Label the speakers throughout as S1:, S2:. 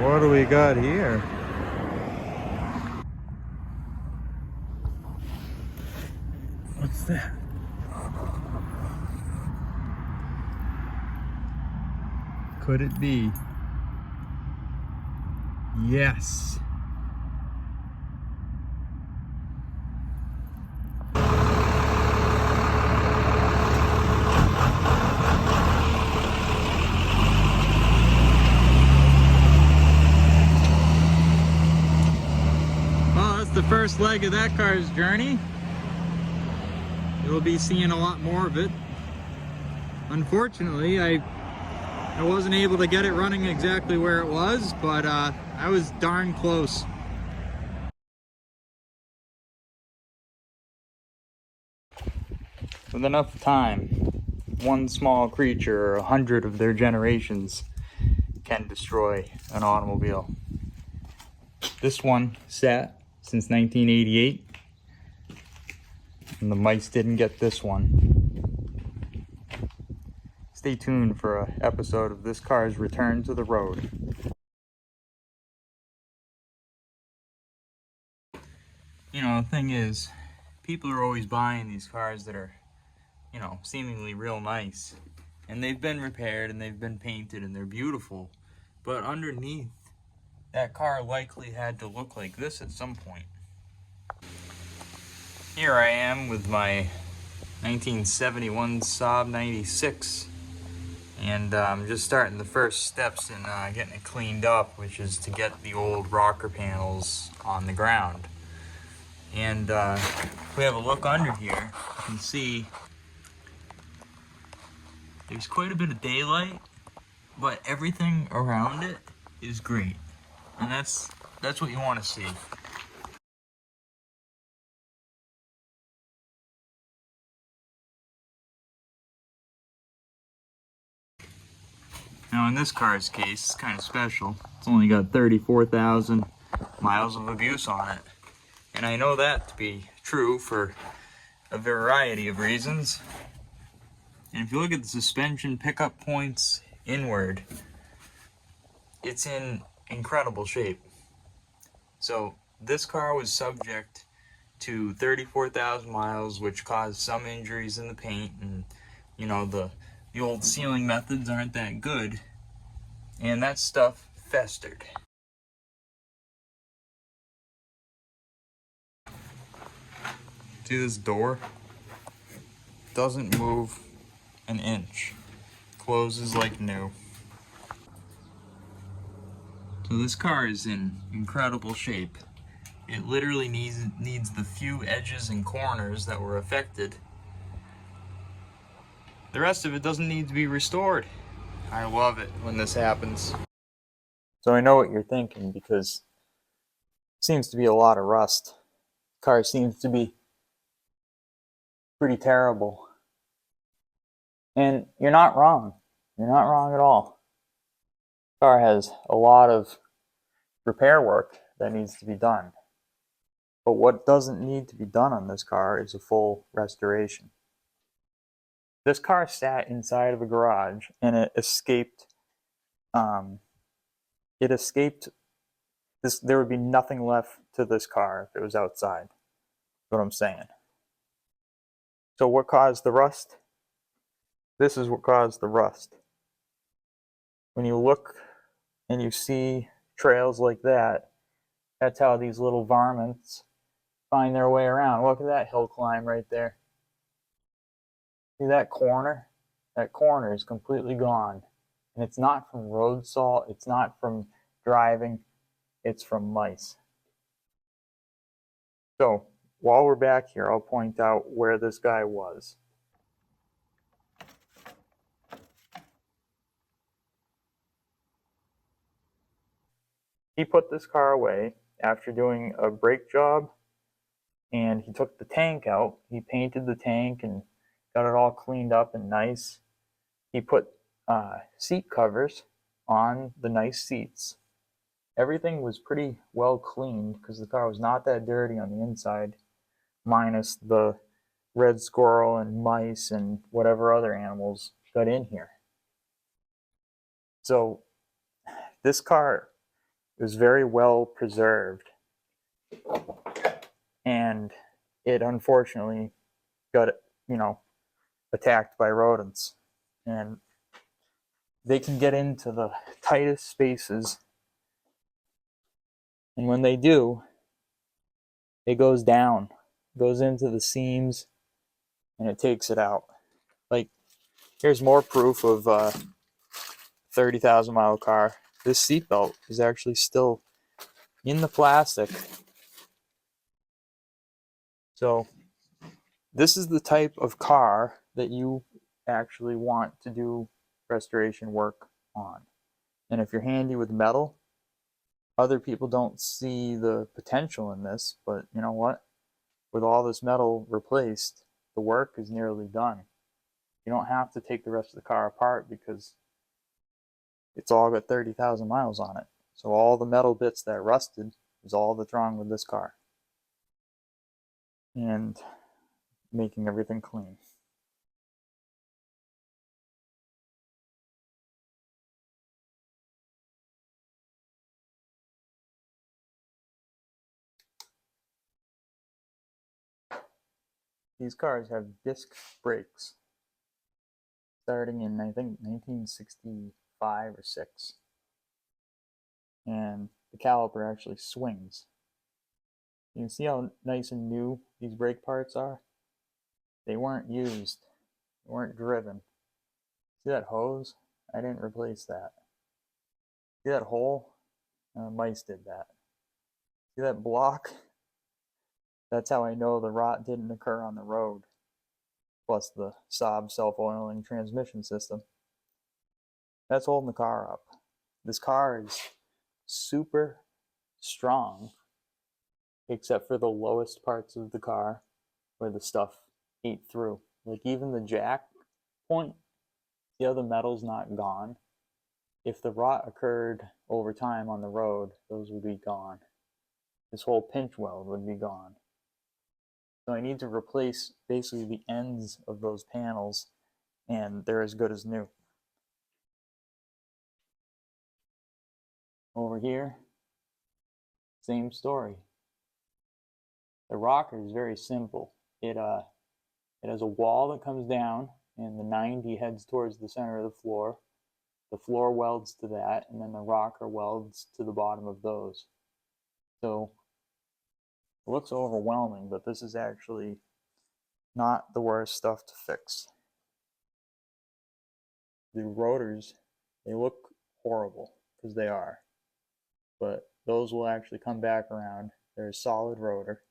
S1: What do we got here? What's that? Could it be? Yes. Well, that's the first leg of that car's journey. You'll be seeing a lot more of it. Unfortunately, I wasn't able to get it running exactly where it was, but I was darn close. With enough time, one small creature or 100 of their generations can destroy an automobile. This one sat since 1988, and the mice didn't get this one. Stay tuned for an episode of this car's return to the road. You know, the thing is, people are always buying these cars that are, you know, seemingly real nice. And they've been repaired and they've been painted and they're beautiful. But underneath, that car likely had to look like this at some point. Here I am with my 1971 Saab 96. And I'm just starting the first steps in getting it cleaned up, which is to get the old rocker panels on the ground. And if we have a look under here, you can see there's quite a bit of daylight, but everything around it is great. And that's what you want to see. Now in this car's case, it's kind of special. It's only got 34,000 miles of abuse on it. And I know that to be true for a variety of reasons. And if you look at the suspension pickup points inward, it's in incredible shape. So this car was subject to 34,000 miles, which caused some injuries in the paint, and you know, the old sealing methods aren't that good, and that stuff festered. See this door? Doesn't move an inch. Closes like new. So this car is in incredible shape. It literally needs the few edges and corners that were affected. The rest of it doesn't need to be restored. I love it when this happens. So I know what you're thinking, because it seems to be a lot of rust. The car seems to be pretty terrible. And you're not wrong. You're not wrong at all. The car has a lot of repair work that needs to be done. But what doesn't need to be done on this car is a full restoration. This car sat inside of a garage and it escaped. There would be nothing left to this car if it was outside. That's what I'm saying. So what caused the rust? This is what caused the rust. When you look and you see trails like that, that's how these little varmints find their way around. Look at that hill climb right there. See that corner? That corner is completely gone. And it's not from road salt, it's not from driving, it's from mice. So, while we're back here, I'll point out where this guy was. He put this car away after doing a brake job, and he took the tank out. He painted the tank and got it all cleaned up and nice. He put seat covers on the nice seats. Everything was pretty well cleaned because the car was not that dirty on the inside, minus the red squirrel and mice and whatever other animals got in here. So this car It was very well preserved, and it unfortunately got, you know, attacked by rodents. And they can get into the tightest spaces, and when they do, it goes down, goes into the seams, and it takes it out. Like, here's more proof of a 30,000 mile car. This seatbelt is actually still in the plastic. So this is the type of car that you actually want to do restoration work on. And if you're handy with metal, other people don't see the potential in this, but you know what? With all this metal replaced, the work is nearly done. You don't have to take the rest of the car apart because it's all got 30,000 miles on it. So all the metal bits that rusted is all that's wrong with this car. And making everything clean. These cars have disc brakes starting in, I think, 1965 or 6. And the caliper actually swings. You can see how nice and new these brake parts are. They weren't used. They weren't driven. See that hose? I didn't replace that. See that hole? Mice did that. See that block? That's how I know the rot didn't occur on the road. Plus the Saab self-oiling transmission system. That's holding the car up. This car is super strong, except for the lowest parts of the car where the stuff ate through. Like even the jack point, the other metal's not gone. If the rot occurred over time on the road, those would be gone. This whole pinch weld would be gone. So I need to replace basically the ends of those panels, and they're as good as new. Over here, same story. The rocker is very simple. It has a wall that comes down, and the 90 heads towards the center of the floor. The floor welds to that, and then the rocker welds to the bottom of those. So it looks overwhelming, but this is actually not the worst stuff to fix. The rotors, they look horrible, because they are. But those will actually come back around. They're a solid rotor.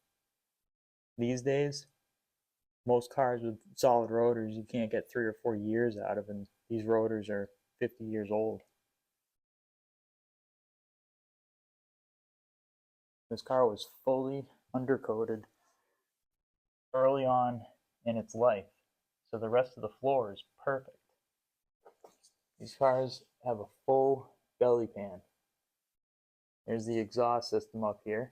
S1: These days, most cars with solid rotors you can't get 3 or 4 years out of, and these rotors are 50 years old. This car was fully undercoated early on in its life, so the rest of the floor is perfect. These cars have a full belly pan. There's the exhaust system up here.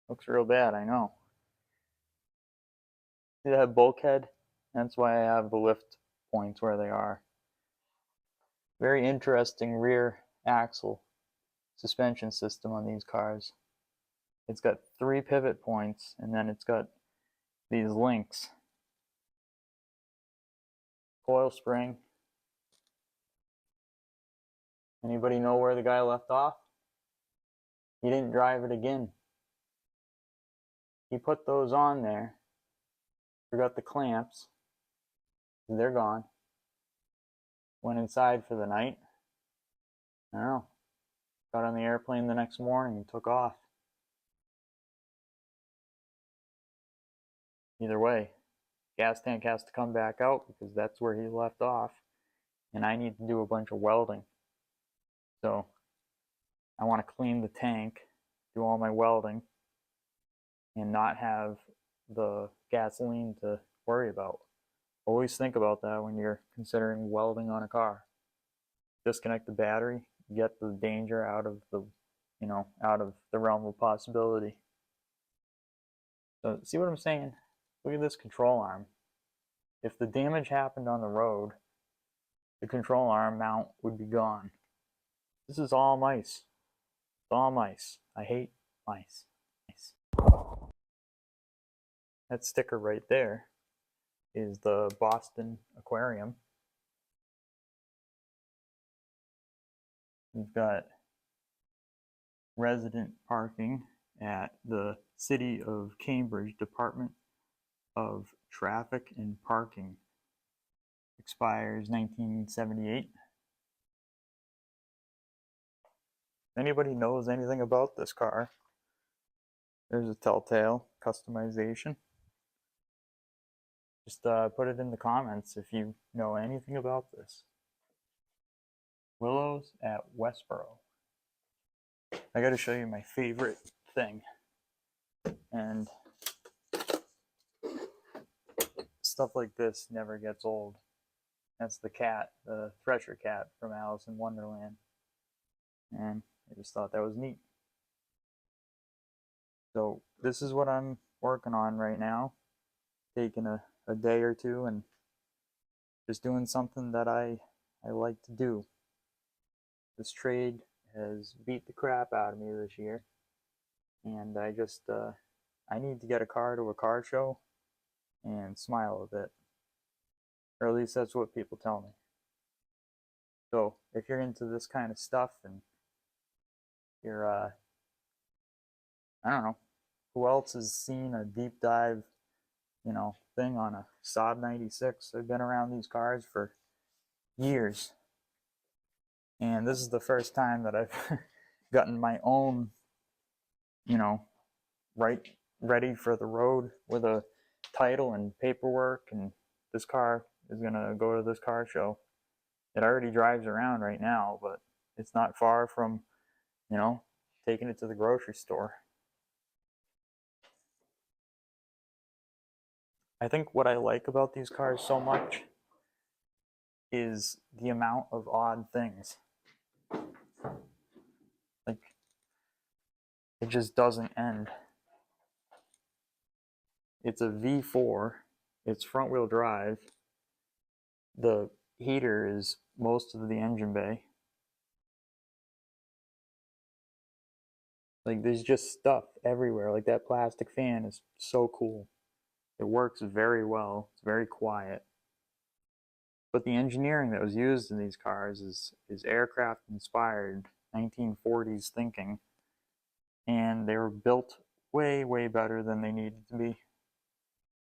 S1: Looks real bad, I know. See that bulkhead? That's why I have the lift points where they are. Very interesting rear axle suspension system on these cars. It's got 3 pivot points, and then it's got these links. Coil spring. Anybody know where the guy left off? He didn't drive it again. He put those on there, forgot the clamps, they're gone. Went inside for the night. I don't know. Got on the airplane the next morning and took off. Either way, gas tank has to come back out because that's where he left off, and I need to do a bunch of welding. So I want to clean the tank, do all my welding, and not have the gasoline to worry about. Always think about that when you're considering welding on a car. Disconnect the battery, get the danger out of the out of the realm of possibility. So see what I'm saying? Look at this control arm. If the damage happened on the road, the control arm mount would be gone. This is all mice. It's all mice. I hate mice. That sticker right there is the Boston Aquarium. We've got resident parking at the City of Cambridge Department of Traffic and Parking. Expires 1978. Anybody knows anything about this car? There's a telltale customization. Just put it in the comments if you know anything about this. Willows at Westboro. I got to show you my favorite thing. And stuff like this never gets old. That's the cat, the Thresher cat from Alice in Wonderland. And I just thought that was neat. So this is what I'm working on right now. Taking a day or two and just doing something that I like to do. This trade has beat the crap out of me this year. And I just, I need to get a car to a car show and smile a bit. Or at least that's what people tell me. So if you're into this kind of stuff and you're, I don't know, who else has seen a deep dive, thing on a Saab 96? I've been around these cars for years. And this is the first time that I've gotten my own, ready for the road with a title and paperwork, and this car is going to go to this car show. It already drives around right now, but it's not far from, taking it to the grocery store. I think what I like about these cars so much is the amount of odd things. Like, it just doesn't end. It's a V4, it's front wheel drive. The heater is most of the engine bay. Like, there's just stuff everywhere. Like, that plastic fan is so cool. It works very well. It's very quiet. But the engineering that was used in these cars is aircraft inspired, 1940s thinking. And they were built way, way better than they needed to be.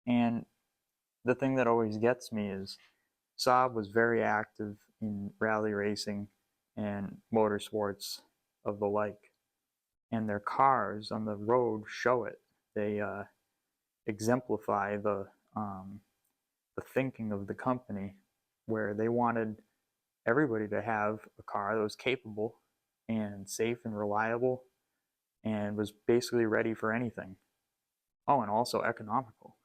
S1: And the thing that always gets me is Saab was very active in rally racing and motorsports of the like. And their cars on the road show it. They exemplify the thinking of the company, where they wanted everybody to have a car that was capable and safe and reliable and was basically ready for anything. Oh, and also economical.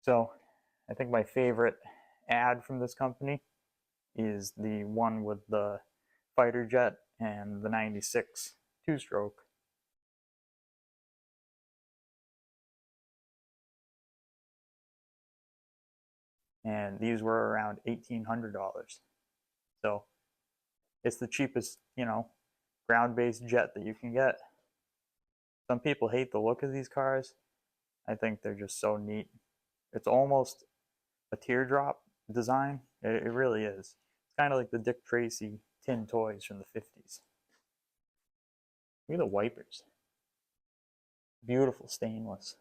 S1: So I think my favorite ad from this company is the one with the fighter jet and the 96 two-stroke. And these were around $1,800. So it's the cheapest, ground-based jet that you can get. Some people hate the look of these cars. I think they're just so neat. It's almost a teardrop design. It really is. It's kind of like the Dick Tracy tin toys from the 50s. Look at the wipers. Beautiful stainless.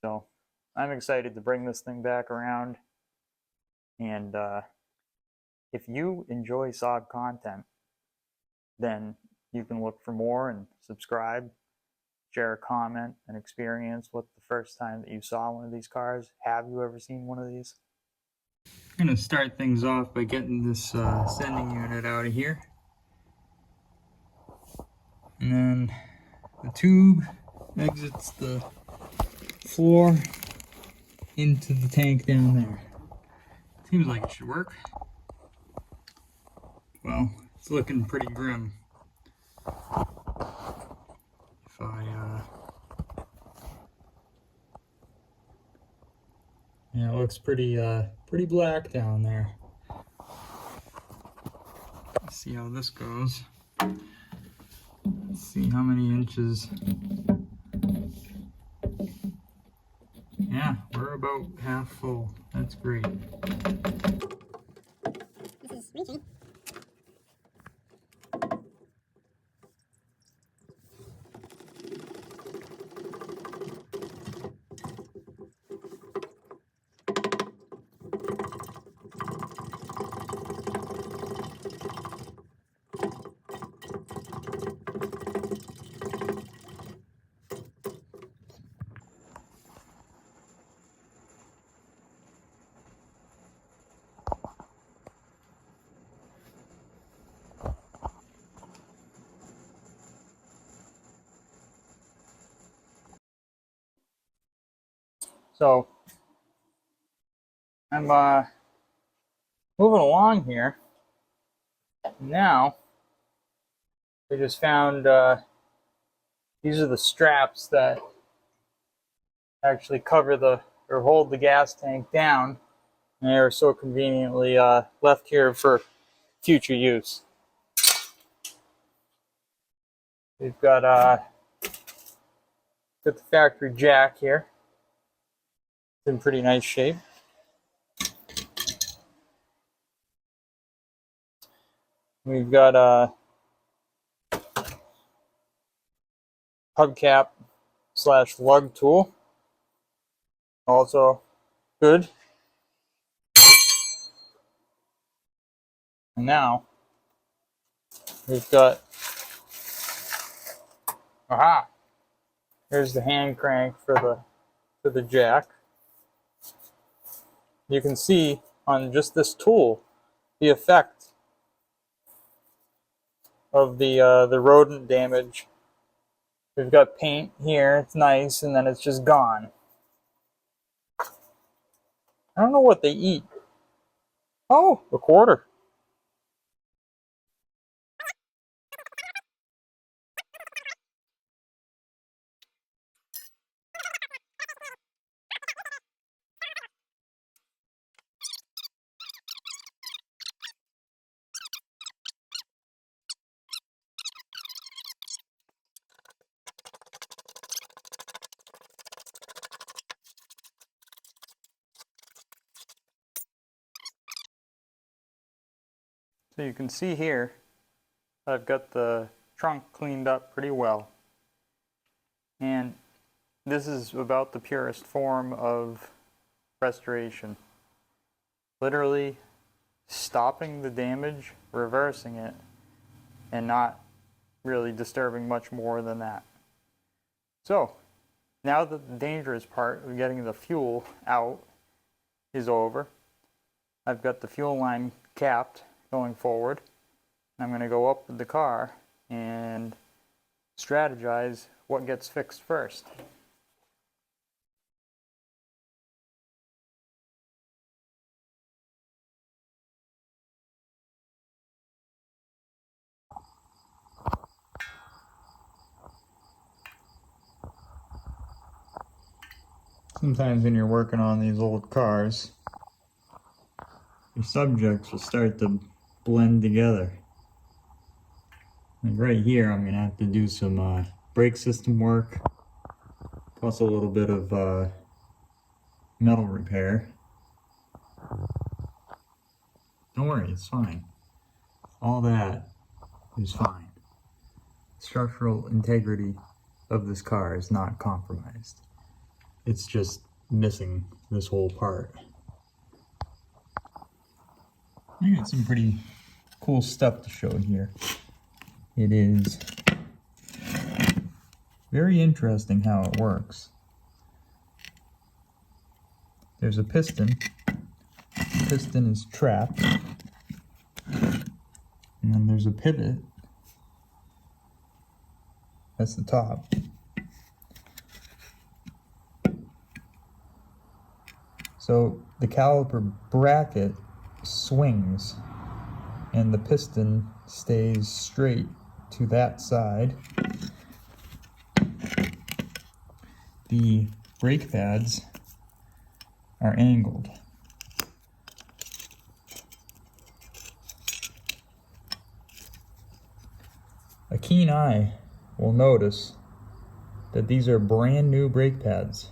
S1: So I'm excited to bring this thing back around. And if you enjoy Saab content, then you can look for more and subscribe, share a comment, an experience. What's the first time that you saw one of these cars? Have you ever seen one of these? I'm going to start things off by getting this sending unit out of here. And then the tube exits the floor into the tank down there. Seems like it should work. Well, it's looking pretty grim. If I, yeah, it looks pretty black down there. Let's see how this goes. Let's see how many inches. Yeah, we're about half full. That's great.
S2: This is reaching.
S1: So I'm moving along here. Now we just found these are the straps that actually cover or hold the gas tank down. And they are so conveniently left here for future use. We've got the factory jack here. It's in pretty nice shape. We've got a hubcap / lug tool. Also good. And now we've got, aha, here's the hand crank for the jack. You can see on just this tool the effect of the rodent damage. We've got paint here, it's nice, and then it's just gone. I don't know what they eat. Oh, a quarter. So you can see here, I've got the trunk cleaned up pretty well. And this is about the purest form of restoration. Literally stopping the damage, reversing it, and not really disturbing much more than that. So, now that the dangerous part of getting the fuel out is over, I've got the fuel line capped going forward. I'm going to go up with the car and strategize what gets fixed first. Sometimes when you're working on these old cars, your subjects will start to blend together. Like right here, I'm going to have to do some brake system work, plus a little bit of metal repair. Don't worry, it's fine. All that is fine. Structural integrity of this car is not compromised. It's just missing this whole part. I got some pretty cool stuff to show here. It is very interesting how it works. There's a piston. The piston is trapped. And then there's a pivot. That's the top. So the caliper bracket swings and the piston stays straight to that side, the brake pads are angled. A keen eye will notice that these are brand new brake pads.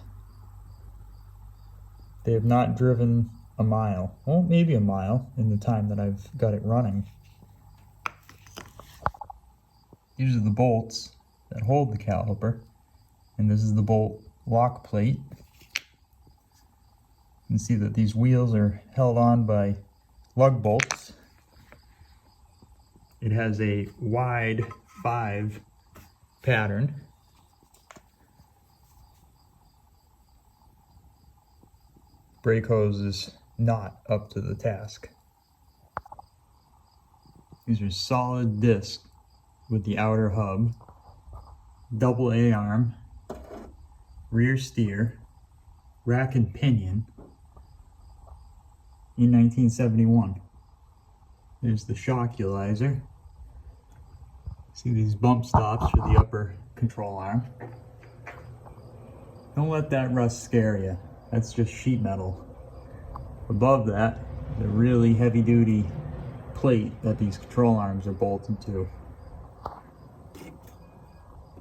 S1: They have not driven a mile, well, maybe a mile in the time that I've got it running. These are the bolts that hold the caliper, and this is the bolt lock plate. You can see that these wheels are held on by lug bolts. It has a wide 5 pattern. Brake hose is not up to the task. These are solid discs with the outer hub, double A-arm, rear steer, rack and pinion in 1971. There's the shock equalizer. See these bump stops for the upper control arm. Don't let that rust scare you. That's just sheet metal. Above that, the really heavy duty plate that these control arms are bolted to.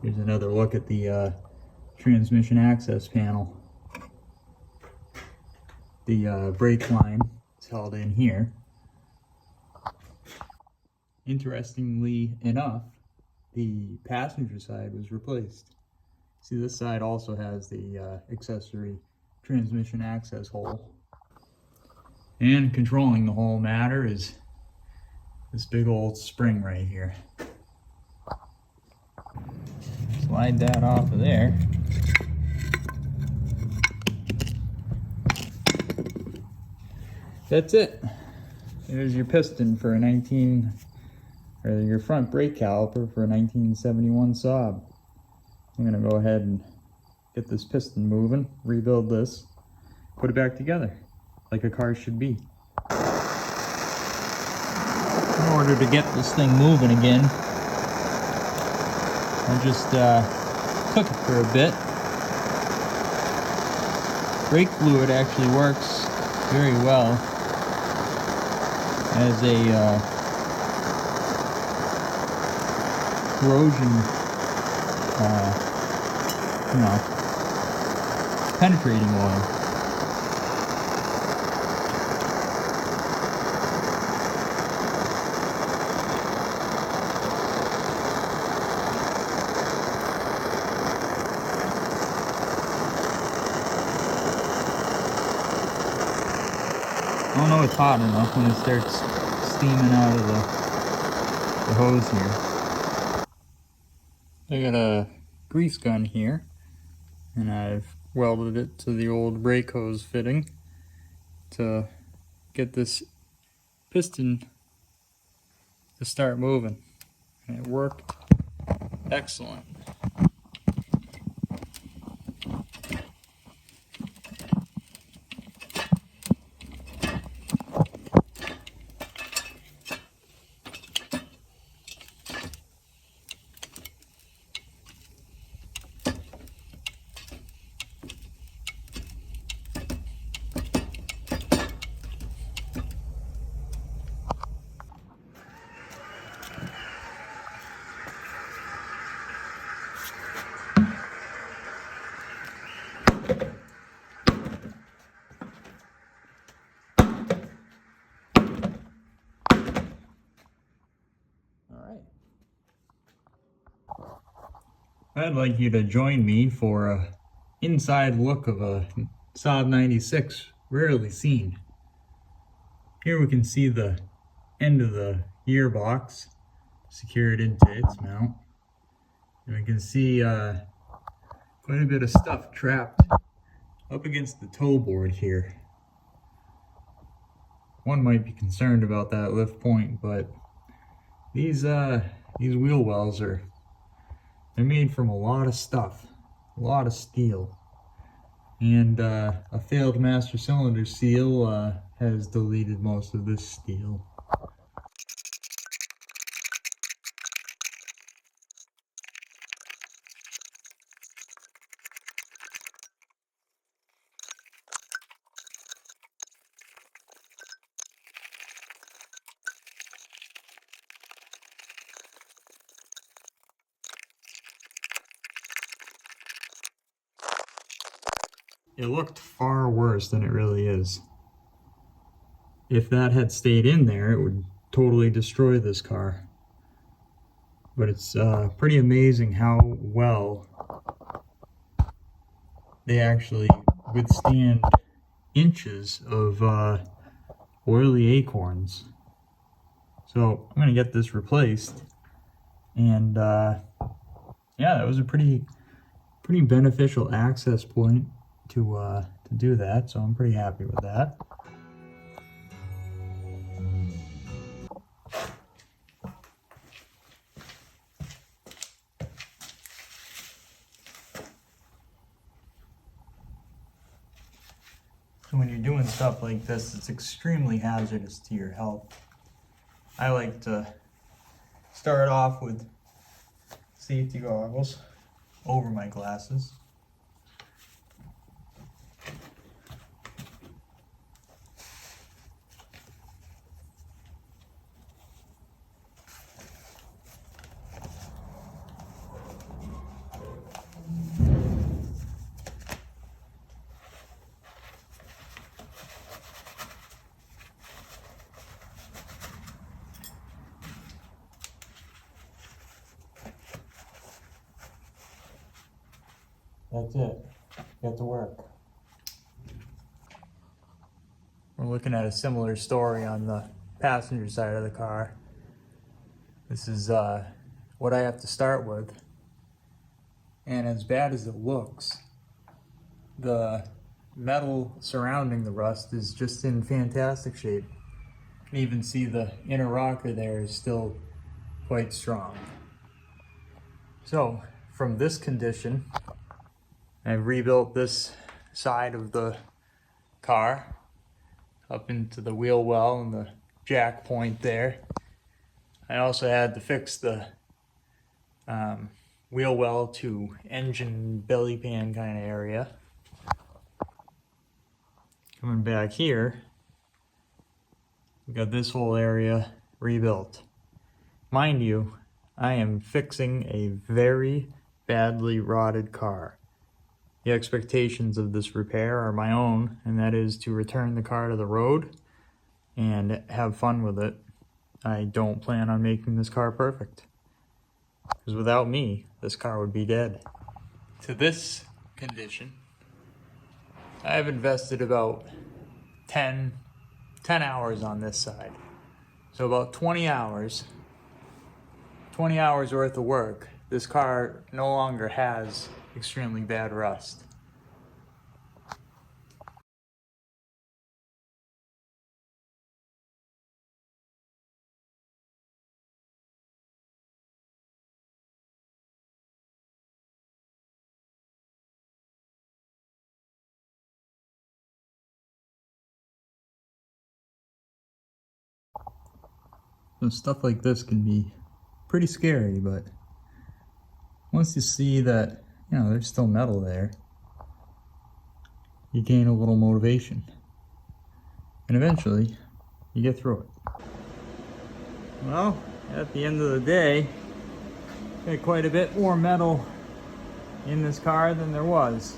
S1: Here's another look at the transmission access panel. The brake line is held in here. Interestingly enough, the passenger side was replaced. See, this side also has the accessory transmission access hole. And controlling the whole matter is this big old spring right here. Slide that off of there. That's it. There's your piston for a your front brake caliper for a 1971 Saab. I'm gonna go ahead and get this piston moving, rebuild this, put it back together like a car should be. In order to get this thing moving again, I'll just cook it for a bit. Brake fluid actually works very well as a corrosion, penetrating oil. I don't know it's hot enough when it starts steaming out of the hose here. I got a grease gun here, and I've welded it to the old brake hose fitting to get this piston to start moving. And it worked excellent. I'd like you to join me for an inside look of a Saab 96, rarely seen. Here we can see the end of the gearbox secured into its mount. And we can see quite a bit of stuff trapped up against the toe board here. One might be concerned about that lift point, but these wheel wells they're made from a lot of stuff, a lot of steel. And a failed master cylinder seal has deleted most of this steel. it looked far worse than it really is. If that had stayed in there, it would totally destroy this car. But it's pretty amazing how well they actually withstand inches of oily acorns. So I'm gonna get this replaced, and yeah, that was a pretty beneficial access point to do that. So I'm pretty happy with that. So when you're doing stuff like this, it's extremely hazardous to your health. I like to start off with safety goggles over my glasses. That's it. Get to work. We're looking at a similar story on the passenger side of the car. This is what I have to start with. And as bad as it looks, the metal surrounding the rust is just in fantastic shape. You can even see the inner rocker there is still quite strong. So from this condition, I rebuilt this side of the car up into the wheel well and the jack point there. I also had to fix the wheel well to engine belly pan kind of area. Coming back here, we got this whole area rebuilt. Mind you, I am fixing a very badly rotted car. The expectations of this repair are my own, and that is to return the car to the road and have fun with it. I don't plan on making this car perfect, because without me, this car would be dead. To this condition, I've invested about 10 hours on this side. So about 20 hours worth of work. This car no longer has extremely bad rust. So stuff like this can be pretty scary, but once you see that, there's still metal there, you gain a little motivation. And eventually, you get through it. Well, at the end of the day, got quite a bit more metal in this car than there was.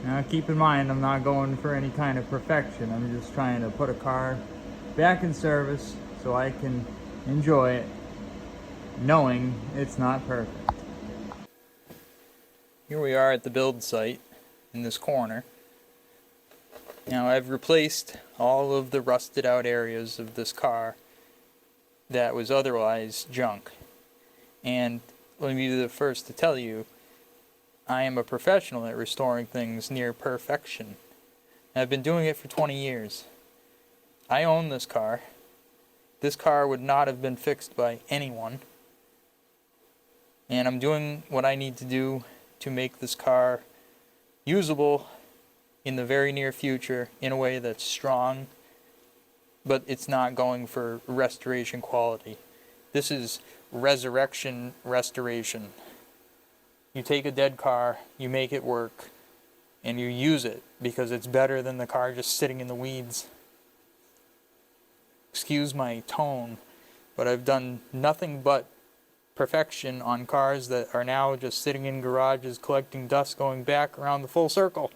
S1: Now keep in mind, I'm not going for any kind of perfection. I'm just trying to put a car back in service so I can enjoy it, knowing it's not perfect. Here we are at the build site in this corner. Now I've replaced all of the rusted out areas of this car that was otherwise junk. And let me be the first to tell you, I am a professional at restoring things near perfection. I've been doing it for 20 years. I own this car. This car would not have been fixed by anyone. And I'm doing what I need to do to make this car usable in the very near future in a way that's strong, but it's not going for restoration quality. This is resurrection restoration. You take a dead car, you make it work, and you use it because it's better than the car just sitting in the weeds. Excuse my tone, but I've done nothing but perfection on cars that are now just sitting in garages collecting dust going back around the full circle.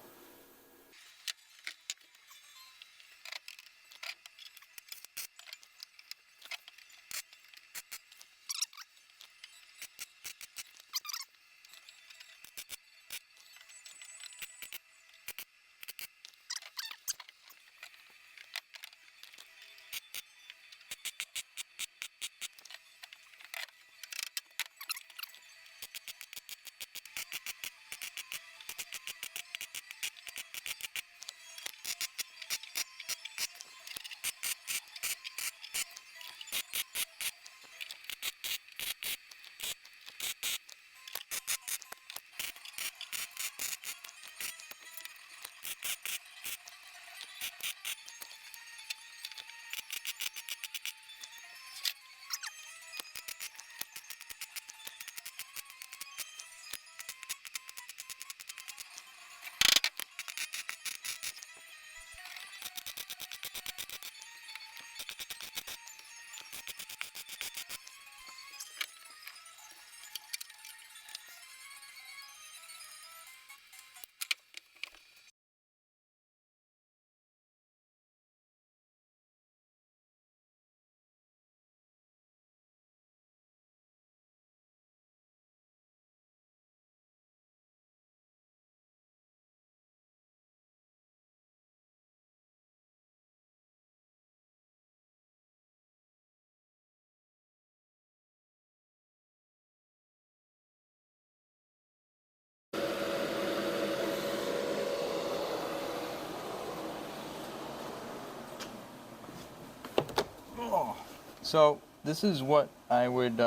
S1: So this is what I would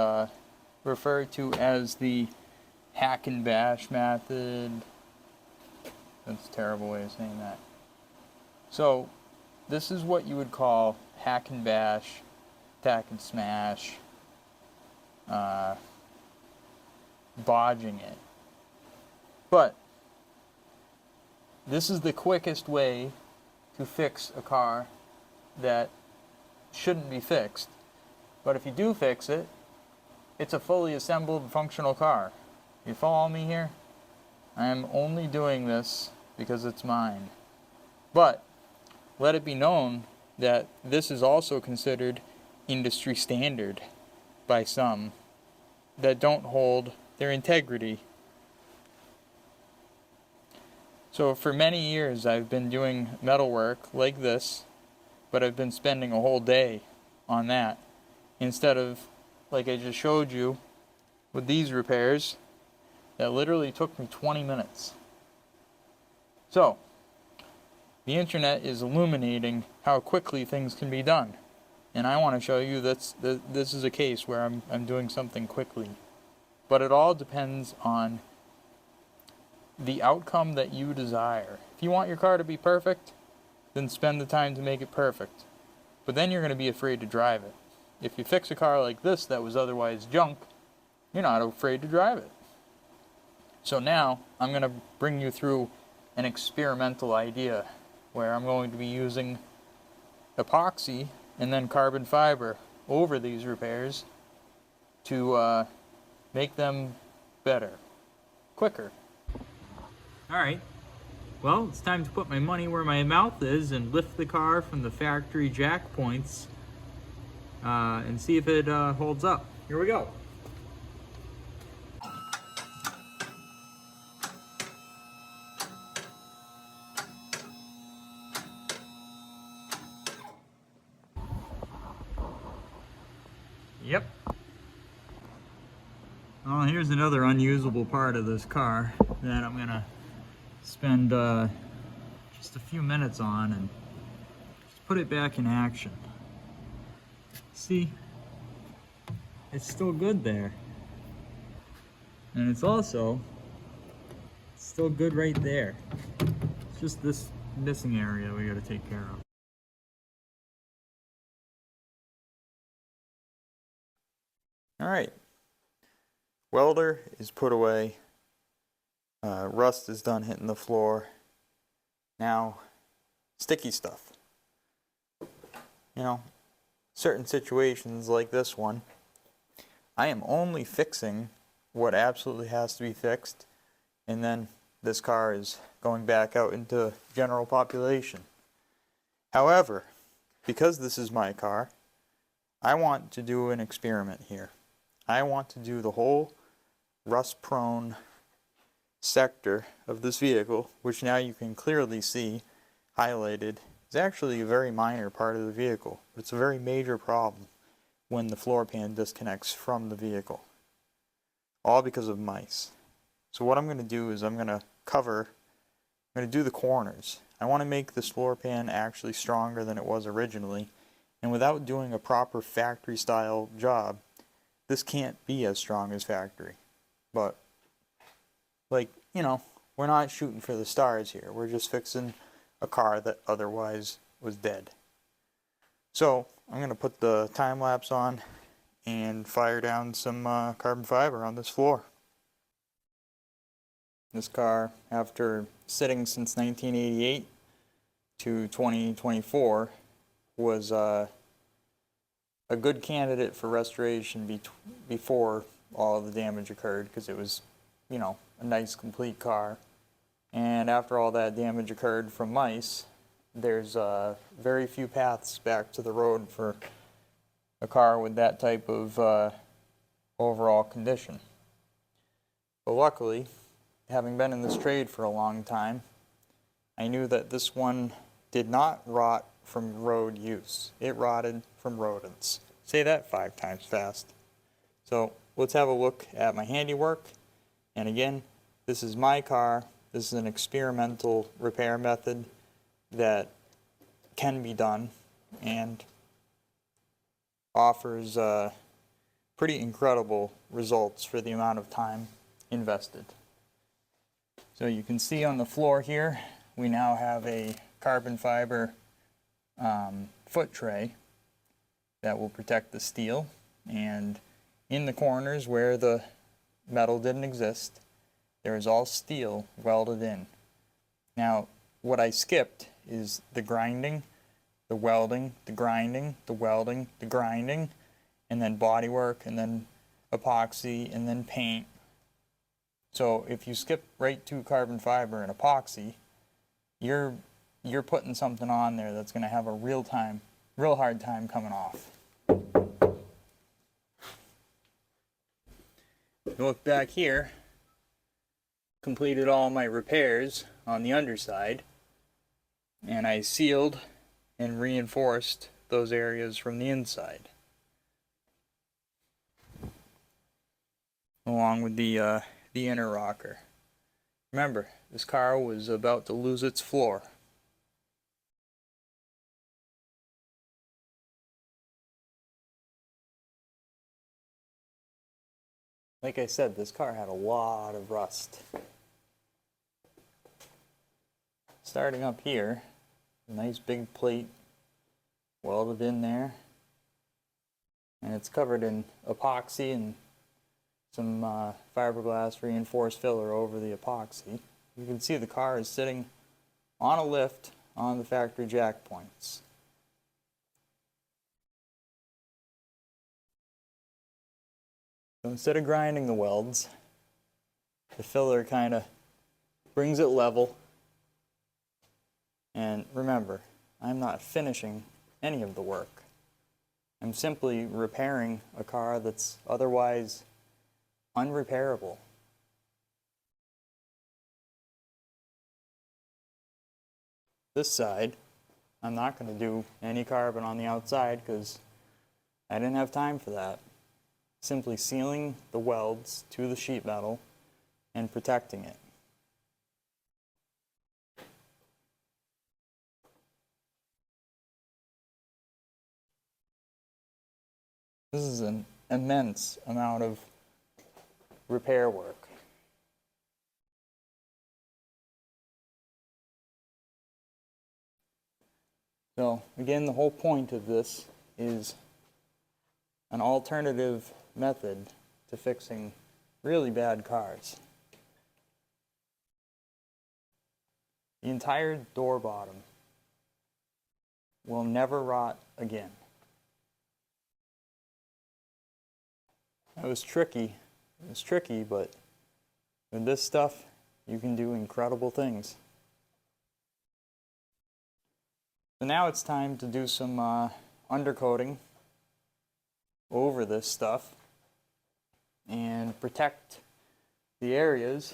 S1: refer to as the hack and bash method. That's a terrible way of saying that. So this is what you would call hack and bash, tack and smash, bodging it. But this is the quickest way to fix a car that shouldn't be fixed. But if you do fix it, it's a fully assembled functional car. You follow me here? I am only doing this because it's mine. But let it be known that this is also considered industry standard by some that don't hold their integrity. So for many years I've been doing metalwork like this, but I've been spending a whole day on that instead of, like I just showed you with these repairs, that literally took me 20 minutes. So the internet is illuminating how quickly things can be done, and I want to show you that this is a case where I'm doing something quickly. But it all depends on the outcome that you desire. If you want your car to be perfect, then spend the time to make it perfect. But then you're going to be afraid to drive it. If you fix a car like this that was otherwise junk, you're not afraid to drive it. So now I'm going to bring you through an experimental idea where I'm going to be using epoxy and then carbon fiber over these repairs to make them better, quicker. Alright, well, it's time to put my money where my mouth is and lift the car from the factory jack points and see if it holds up. Here we go. Yep. Well, here's another unusable part of this car that I'm gonna spend just a few minutes on and just put it back in action. See, it's still good there. And it's also still good right there. It's just this missing area we gotta take care of. Alright, welder is put away, rust is done hitting the floor. Now, sticky stuff. You know, certain situations like this one, I am only fixing what absolutely has to be fixed, and then this car is going back out into general population. However, because this is my car, I want to do an experiment here. I want to do the whole rust-prone sector of this vehicle, which now you can clearly see highlighted, is actually a very minor part of the vehicle. But it's a very major problem when the floor pan disconnects from the vehicle. All because of mice. So what I'm going to do is I'm going to do the corners. I want to make this floor pan actually stronger than it was originally, and without doing a proper factory style job, this can't be as strong as factory. But, like, you know, we're not shooting for the stars here. We're just fixing a car that otherwise was dead. So, I'm going to put the time lapse on and fire down some carbon fiber on this floor. This car, after sitting since 1988 to 2024, was a good candidate for restoration before all of the damage occurred, because it was, you know, a nice complete car. And after all that damage occurred from mice, there's very few paths back to the road for a car with that type of overall condition. But luckily, having been in this trade for a long time, I knew that this one did not rot from road use. It rotted from rodents. Say that 5 times fast. So let's have a look at my handiwork. And again, this is my car. This is an experimental repair method that can be done, and offers pretty incredible results for the amount of time invested. So you can see on the floor here, we now have a carbon fiber foot tray that will protect the steel, and in the corners where the metal didn't exist, there is all steel welded in. Now, what I skipped is the grinding, the welding, the grinding, the welding, the grinding, and then bodywork, and then epoxy, and then paint. So if you skip right to carbon fiber and epoxy, you're putting something on there that's going to have a real hard time coming off. Look back here, completed all my repairs on the underside, and I sealed and reinforced those areas from the inside, along with the inner rocker. Remember, this car was about to lose its floor. Like I said, this car had a lot of rust. Starting up here, a nice big plate welded in there, and it's covered in epoxy and some fiberglass reinforced filler over the epoxy. You can see the car is sitting on a lift on the factory jack points. So instead of grinding the welds, the filler kind of brings it level. And remember, I'm not finishing any of the work. I'm simply repairing a car that's otherwise unrepairable. This side, I'm not going to do any carbon on the outside because I didn't have time for that. Simply sealing the welds to the sheet metal and protecting it. This is an immense amount of repair work. So again, the whole point of this is an alternative method to fixing really bad cars. The entire door bottom will never rot again. It was tricky, but with this stuff, you can do incredible things. So now it's time to do some undercoating over this stuff and protect the areas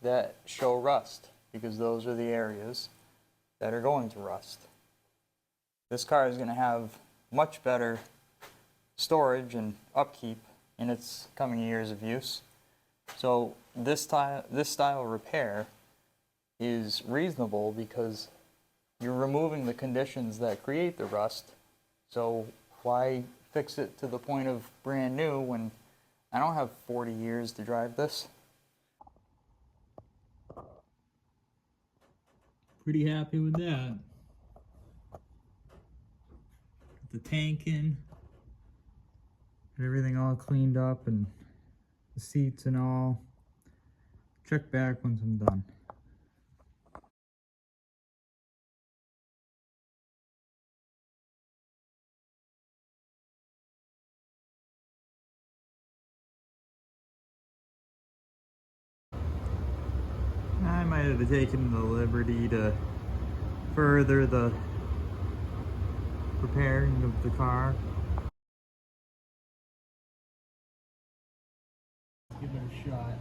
S1: that show rust, because those are the areas that are going to rust. This car is going to have much better storage and upkeep in its coming years of use. So this style repair is reasonable because you're removing the conditions that create the rust. So why fix it to the point of brand new when I don't have 40 years to drive this? Pretty happy with that. Put the tank in, get everything all cleaned up and the seats and all. Check back once I'm done. I might have taken the liberty to further the repairing of the car. Give it a shot.